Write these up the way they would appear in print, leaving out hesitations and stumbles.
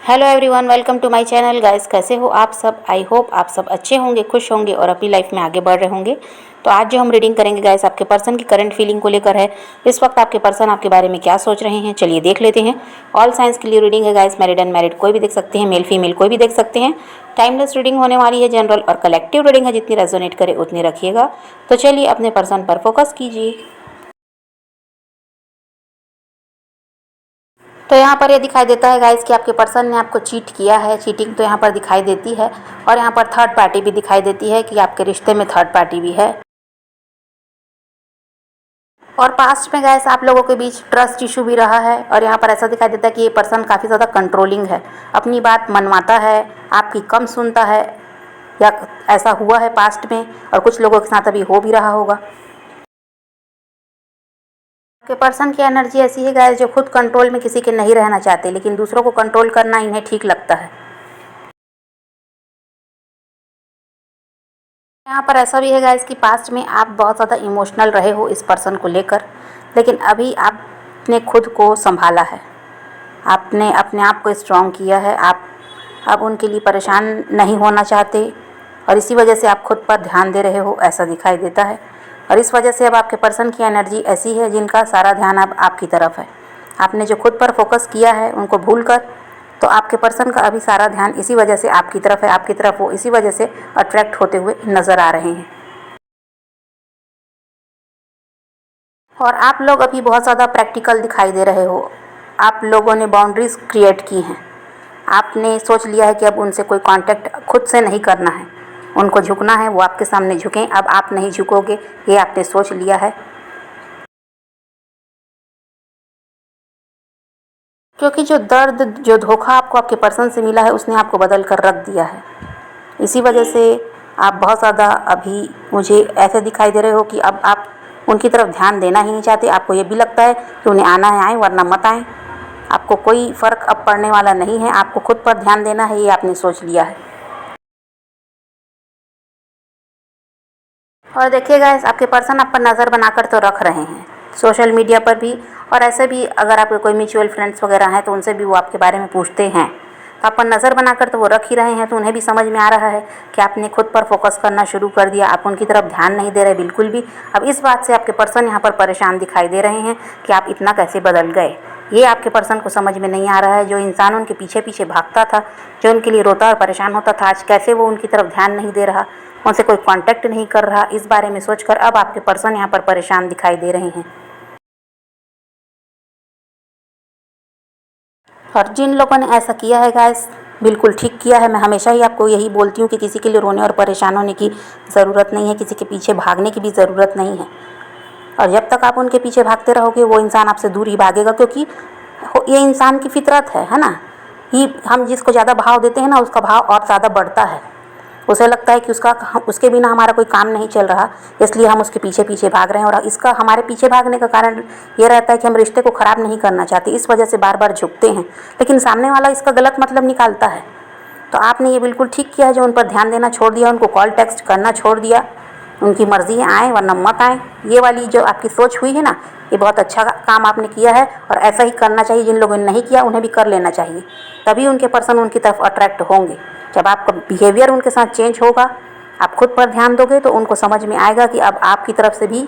Hello everyone, welcome to my channel. Guys, कैसे हो आप सब? आई होप आप सब अच्छे होंगे, खुश होंगे और अपनी लाइफ में आगे बढ़ रहे होंगे। तो आज जो हम रीडिंग करेंगे गाइस, आपके पर्सन की करंट फीलिंग को लेकर है। इस वक्त आपके पर्सन आपके बारे में क्या सोच रहे हैं, चलिए देख लेते हैं। ऑल साइंस के लिए रीडिंग है गाइस, मैरिड अनमैरिड कोई भी देख सकते हैं, मेल फीमेल कोई भी देख सकते हैं। टाइमलेस रीडिंग होने वाली है, जनरल और कलेक्टिव रीडिंग है, जितनी रेजोनेट करे उतनी रखिएगा। तो चलिए अपने पर्सन पर फोकस कीजिए। तो यहाँ पर ये दिखाई देता है गाइस कि आपके पर्सन ने आपको चीट किया है। चीटिंग तो यहाँ पर दिखाई देती है और यहाँ पर थर्ड पार्टी भी दिखाई देती है कि आपके रिश्ते में थर्ड पार्टी भी है। और पास्ट में गाइस आप लोगों के बीच ट्रस्ट इशू भी रहा है और यहाँ पर ऐसा दिखाई देता है कि ये पर्सन काफ़ी ज़्यादा कंट्रोलिंग है, अपनी बात मनवाता है, आपकी कम सुनता है, या ऐसा हुआ है पास्ट में और कुछ लोगों के साथ अभी हो भी रहा होगा। के पर्सन की एनर्जी ऐसी है गाइस जो खुद कंट्रोल में किसी के नहीं रहना चाहते, लेकिन दूसरों को कंट्रोल करना इन्हें ठीक लगता है। यहाँ पर ऐसा भी है गाइस कि पास्ट में आप बहुत ज़्यादा इमोशनल रहे हो इस पर्सन को लेकर, लेकिन अभी आपने खुद को संभाला है, आपने अपने आप को स्ट्रॉन्ग किया है। आप अब उनके लिए परेशान नहीं होना चाहते और इसी वजह से आप खुद पर ध्यान दे रहे हो, ऐसा दिखाई देता है। और इस वजह से अब आपके पर्सन की एनर्जी ऐसी है जिनका सारा ध्यान अब आपकी तरफ है। आपने जो खुद पर फोकस किया है उनको भूल कर, तो आपके पर्सन का अभी सारा ध्यान इसी वजह से आपकी तरफ है, आपकी तरफ वो इसी वजह से अट्रैक्ट होते हुए नज़र आ रहे हैं। और आप लोग अभी बहुत ज़्यादा प्रैक्टिकल दिखाई दे रहे हो। आप लोगों ने बाउंड्रीज़ क्रिएट की हैं। आपने सोच लिया है कि अब उनसे कोई कांटेक्ट खुद से नहीं करना है, उनको झुकना है, वो आपके सामने झुकें। अब आप नहीं झुकोगे, ये आपने सोच लिया है। क्योंकि जो दर्द, जो धोखा आपको आपके पर्सन से मिला है, उसने आपको बदल कर रख दिया है। इसी वजह से आप बहुत ज़्यादा अभी मुझे ऐसे दिखाई दे रहे हो कि अब आप उनकी तरफ ध्यान देना ही नहीं चाहते। आपको ये भी लगता है कि उन्हें आना है आएँ, वरना मत आएँ। आपको कोई फ़र्क अब पड़ने वाला नहीं है, आपको खुद पर ध्यान देना है, ये आपने सोच लिया है। और देखिएगा, आपके पर्सन आप पर नज़र बनाकर तो रख रहे हैं सोशल मीडिया पर भी, और ऐसे भी अगर आपके कोई म्यूचुअल फ्रेंड्स वगैरह हैं तो उनसे भी वो आपके बारे में पूछते हैं। तो आप पर नज़र बनाकर तो वो रख ही रहे हैं, तो उन्हें भी समझ में आ रहा है कि आपने खुद पर फोकस करना शुरू कर दिया, आप उनकी तरफ ध्यान नहीं दे रहे बिल्कुल भी। अब इस बात से आपके पर्सन यहाँ पर परेशान दिखाई दे रहे हैं कि आप इतना कैसे बदल गए। ये आपके पर्सन को समझ में नहीं आ रहा है। जो इंसान उनके पीछे पीछे भागता था, जो उनके लिए रोता और परेशान होता था, आज कैसे वो उनकी तरफ ध्यान नहीं दे रहा, उनसे कोई कांटेक्ट नहीं कर रहा। इस बारे में सोचकर अब आपके पर्सन यहाँ पर परेशान दिखाई दे रहे हैं। और जिन लोगों ने ऐसा किया है गाइस, बिल्कुल ठीक किया है। मैं हमेशा ही आपको यही बोलती हूँ कि किसी के लिए रोने और परेशान होने की ज़रूरत नहीं है, किसी के पीछे भागने की भी ज़रूरत नहीं है। और जब तक आप उनके पीछे भागते रहोगे, वो इंसान आपसे दूर ही भागेगा, क्योंकि ये इंसान की फितरत है ना। ही हम जिसको ज़्यादा भाव देते हैं ना, उसका भाव और ज़्यादा बढ़ता है। उसे लगता है कि उसके बिना हमारा कोई काम नहीं चल रहा, इसलिए हम उसके पीछे पीछे भाग रहे हैं। और इसका हमारे पीछे भागने का कारण ये रहता है कि हम रिश्ते को ख़राब नहीं करना चाहते, इस वजह से बार बार झुकते हैं। लेकिन सामने वाला इसका गलत मतलब निकालता है। तो आपने ये बिल्कुल ठीक किया है जो उन पर ध्यान देना छोड़ दिया, उनको कॉल टेक्स्ट करना छोड़ दिया। उनकी मर्ज़ी है, आएँ वरना मत आएँ। ये वाली जो आपकी सोच हुई है ना, ये बहुत अच्छा काम आपने किया है और ऐसा ही करना चाहिए। जिन लोगों ने नहीं किया उन्हें भी कर लेना चाहिए, तभी उनके पर्सन उनकी तरफ अट्रैक्ट होंगे। जब आपका बिहेवियर उनके साथ चेंज होगा, आप खुद पर ध्यान दोगे, तो उनको समझ में आएगा कि अब आपकी तरफ से भी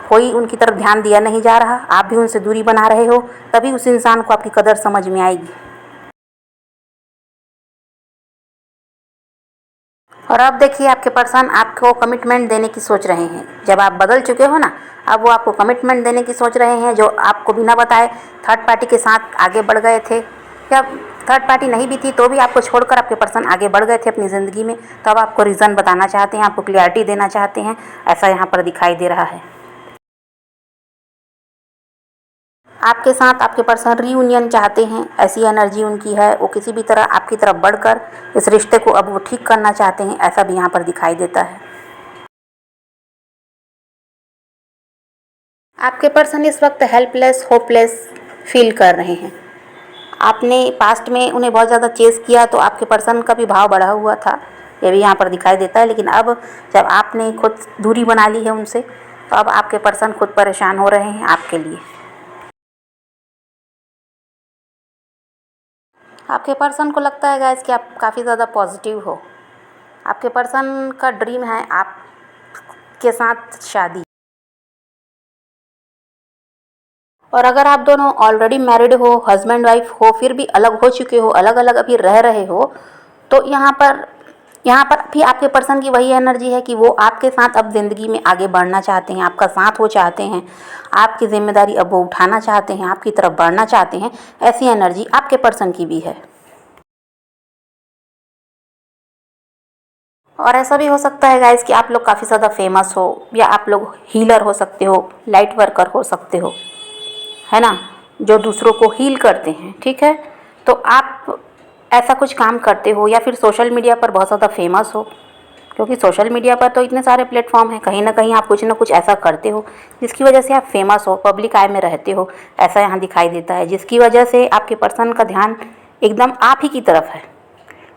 कोई उनकी तरफ ध्यान दिया नहीं जा रहा, आप भी उनसे दूरी बना रहे हो, तभी उस इंसान को आपकी कदर समझ में आएगी। और अब देखिए, आपके पर्सन आपको कमिटमेंट देने की सोच रहे हैं। जब आप बदल चुके हो ना, अब वो आपको कमिटमेंट देने की सोच रहे हैं, जो आपको बिना बताए थर्ड पार्टी के साथ आगे बढ़ गए थे, या थर्ड पार्टी नहीं भी थी तो भी आपको छोड़कर आपके पर्सन आगे बढ़ गए थे अपनी ज़िंदगी में। तो अब आपको रीज़न बताना चाहते हैं, आपको क्लियरिटी देना चाहते हैं, ऐसा यहाँ पर दिखाई दे रहा है। आपके साथ आपके पर्सन रीयूनियन चाहते हैं, ऐसी एनर्जी उनकी है। वो किसी भी तरह आपकी तरफ बढ़कर इस रिश्ते को अब वो ठीक करना चाहते हैं, ऐसा भी यहाँ पर दिखाई देता है। आपके पर्सन इस वक्त हेल्पलेस, होपलेस फील कर रहे हैं। आपने पास्ट में उन्हें बहुत ज़्यादा चेज़ किया, तो आपके पर्सन का भी भाव बढ़ा हुआ था, ये भी यहाँ पर दिखाई देता है। लेकिन अब जब आपने खुद दूरी बना ली है उनसे, तो अब आपके पर्सन खुद परेशान हो रहे हैं आपके लिए। आपके पर्सन को लगता है गाइस कि आप काफ़ी ज़्यादा पॉजिटिव हो। आपके पर्सन का ड्रीम है आपके साथ शादी। और अगर आप दोनों ऑलरेडी मैरिड हो, हस्बैंड वाइफ हो, फिर भी अलग हो चुके हो, अलग अलग अभी रह रहे हो, तो यहाँ पर भी आपके पर्सन की वही एनर्जी है कि वो आपके साथ अब ज़िंदगी में आगे बढ़ना चाहते हैं, आपका साथ वो चाहते हैं, आपकी ज़िम्मेदारी अब वो उठाना चाहते हैं, आपकी तरफ बढ़ना चाहते हैं। ऐसी एनर्जी आपके पर्सन की भी है। और ऐसा भी हो सकता है गाइस कि आप लोग काफ़ी ज़्यादा फेमस हो, या आप लोग हीलर हो सकते हो, लाइट वर्कर हो सकते हो, है ना, जो दूसरों को हील करते हैं। ठीक है, तो आप ऐसा कुछ काम करते हो, या फिर सोशल मीडिया पर बहुत ज़्यादा फेमस हो, क्योंकि सोशल मीडिया पर तो इतने सारे प्लेटफॉर्म हैं, कहीं ना कहीं आप कुछ ना कुछ ऐसा करते हो जिसकी वजह से आप फेमस हो, पब्लिक आई में रहते हो, ऐसा यहाँ दिखाई देता है, जिसकी वजह से आपके पर्सन का ध्यान एकदम आप ही की तरफ है,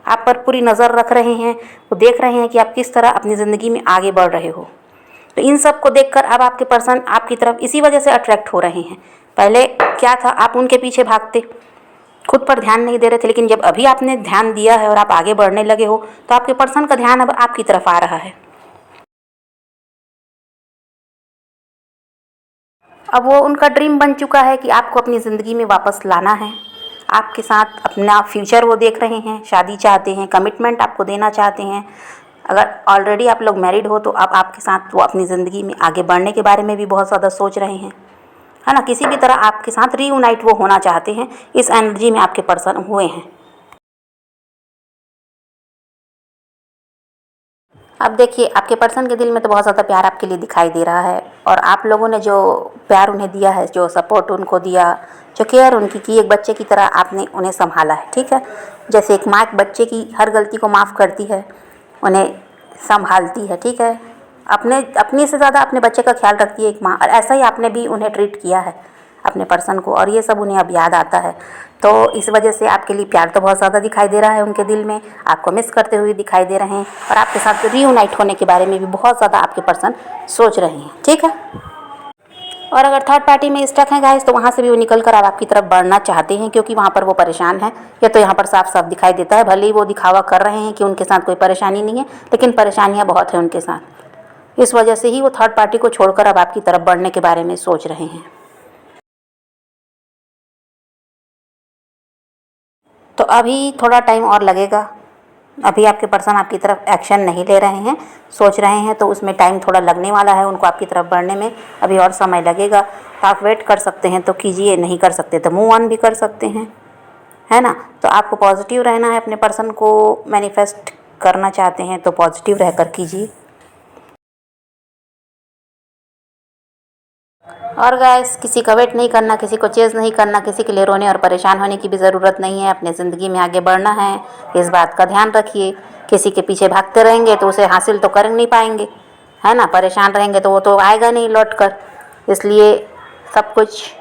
आप पर पूरी नज़र रख रहे हैं, वो देख रहे हैं कि आप किस तरह अपनी ज़िंदगी में आगे बढ़ रहे हो। तो इन सब को देखकर अब आपके पर्सन आपकी तरफ इसी वजह से अट्रैक्ट हो रहे हैं। पहले क्या था, आप उनके पीछे भागते, खुद पर ध्यान नहीं दे रहे थे, लेकिन जब अभी आपने ध्यान दिया है और आप आगे बढ़ने लगे हो, तो आपके पर्सन का ध्यान अब आपकी तरफ आ रहा है। अब वो उनका ड्रीम बन चुका है कि आपको अपनी ज़िंदगी में वापस लाना है, आपके साथ अपना फ्यूचर वो देख रहे हैं, शादी चाहते हैं, कमिटमेंट आपको देना चाहते हैं। अगर ऑलरेडी आप लोग मैरिड हो तो अब आपके साथ वो अपनी ज़िंदगी में आगे बढ़ने के बारे में भी बहुत ज़्यादा सोच रहे हैं, है ना, किसी भी तरह आपके साथ रीयूनाइट वो होना चाहते हैं। इस एनर्जी में आपके पर्सन हुए हैं। अब देखिए, आपके पर्सन के दिल में तो बहुत ज़्यादा प्यार आपके लिए दिखाई दे रहा है, और आप लोगों ने जो प्यार उन्हें दिया है, जो सपोर्ट उनको दिया, जो केयर उनकी की, एक बच्चे की तरह आपने उन्हें संभाला है। ठीक है, जैसे एक माँ एक बच्चे की हर गलती को माफ़ करती है, उन्हें संभालती है। ठीक है, अपने से ज़्यादा अपने बच्चे का ख्याल रखती है एक माँ, और ऐसा ही आपने भी उन्हें ट्रीट किया है अपने पर्सन को, और ये सब उन्हें अब याद आता है। तो इस वजह से आपके लिए प्यार तो बहुत ज़्यादा दिखाई दे रहा है उनके दिल में, आपको मिस करते हुए दिखाई दे रहे हैं, और आपके साथ रीयूनाइट होने के बारे में भी बहुत ज़्यादा आपके पर्सन सोच रहे हैं। ठीक है, और अगर थर्ड पार्टी में स्टक हैं गाइस, तो वहाँ से भी वो निकल कर आपकी तरफ बढ़ना चाहते हैं, क्योंकि वहाँ पर वो परेशान है। ये तो यहाँ पर साफ साफ दिखाई देता है, भले ही वो दिखावा कर रहे हैं कि उनके साथ कोई परेशानी नहीं है, लेकिन परेशानियाँ बहुत हैं उनके साथ। इस वजह से ही वो थर्ड पार्टी को छोड़कर अब आपकी तरफ बढ़ने के बारे में सोच रहे हैं। तो अभी थोड़ा टाइम और लगेगा, अभी आपके पर्सन आपकी तरफ एक्शन नहीं ले रहे हैं, सोच रहे हैं, तो उसमें टाइम थोड़ा लगने वाला है उनको आपकी तरफ बढ़ने में, अभी और समय लगेगा। तो आप वेट कर सकते हैं तो कीजिए, नहीं कर सकते तो मूव ऑन भी कर सकते हैं, है ना। तो आपको पॉजिटिव रहना है, अपने पर्सन को मैनिफेस्ट करना चाहते हैं तो पॉजिटिव रहकर कीजिए। और गाइस, किसी का वेट नहीं करना, किसी को चेज़ नहीं करना, किसी के लिए रोने और परेशान होने की भी ज़रूरत नहीं है। अपने ज़िंदगी में आगे बढ़ना है, इस बात का ध्यान रखिए। किसी के पीछे भागते रहेंगे तो उसे हासिल तो कर नहीं पाएंगे, है ना, परेशान रहेंगे तो वो तो आएगा नहीं लौट कर। इसलिए सब कुछ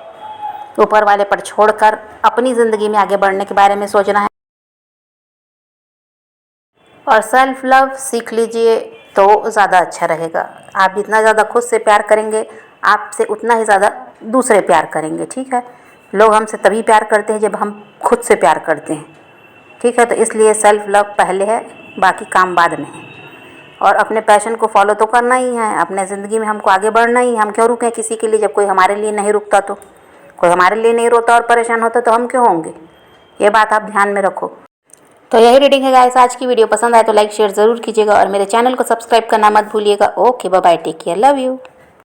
ऊपर वाले पर छोड़कर अपनी ज़िंदगी में आगे बढ़ने के बारे में सोचना है, और सेल्फ लव सीख लीजिए तो ज़्यादा अच्छा रहेगा। आप जितना ज़्यादा खुद से प्यार करेंगे, आपसे उतना ही ज़्यादा दूसरे प्यार करेंगे। ठीक है, लोग हमसे तभी प्यार करते हैं जब हम खुद से प्यार करते हैं। ठीक है, तो इसलिए सेल्फ लव पहले है, बाकी काम बाद में है। और अपने पैशन को फॉलो तो करना ही है, अपने ज़िंदगी में हमको आगे बढ़ना ही है। हम क्यों रुकें किसी के लिए, जब कोई हमारे लिए नहीं रुकता, तो कोई हमारे लिए नहीं रोता और परेशान होता तो हम क्यों होंगे। ये बात आप ध्यान में रखो। तो यही रीडिंग है गाइस आज की। वीडियो पसंद आए तो लाइक शेयर ज़रूर कीजिएगा, और मेरे चैनल को सब्सक्राइब करना मत भूलिएगा। Okay, bye bye, take care, love you.